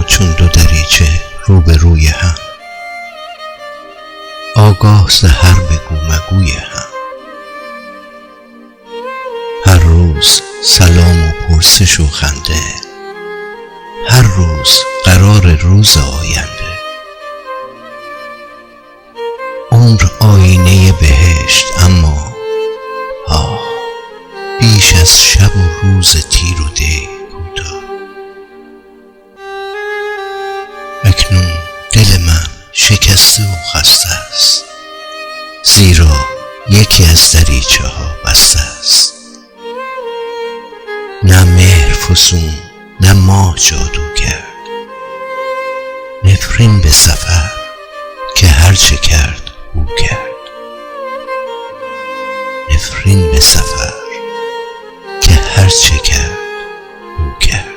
چون دو دریچه روبروی هم، آگاه ز هر بگو مگوی هم. هر روز سلام و پرسش و خنده، هر روز قرار روز آینده. عمر آینه بهشت اما بیش از شب و روز تیر و دی کوتاه. اکنون دل من شکسته و خسته است، زیرا یکی از دریچه ها بسته است. نه مهر فسون نه ماه جادو کرد، نفرین به سفر که هرچه کرد او کرد. نفرین به سفر که هرچه کرد او کرد.